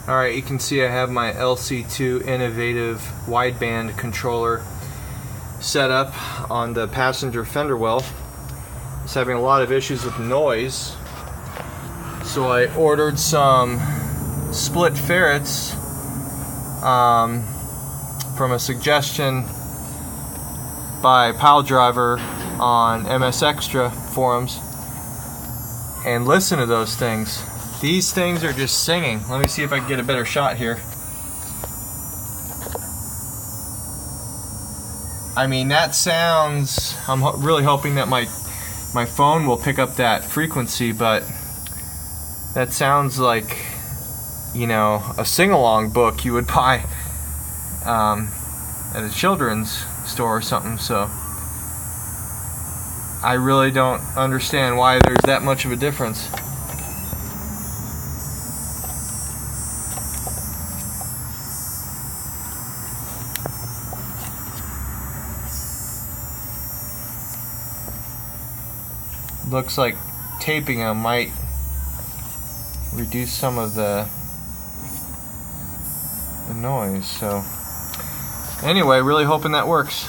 Alright, you can see I have my LC2 innovative wideband controller set up on the passenger fender well. It's having a lot of issues with noise, so I ordered some split ferrites from a suggestion by PileDriver on MS Extra forums, and listen to those things. These things are just singing. Let me see if I can get a better shot here. I mean, that sounds, I'm really hoping that my phone will pick up that frequency, but that sounds like, you know, a sing-along book you would buy at a children's store or something. So I really don't understand why there's that much of a difference. Looks like taping them might reduce some of the noise. So anyway, really hoping that works.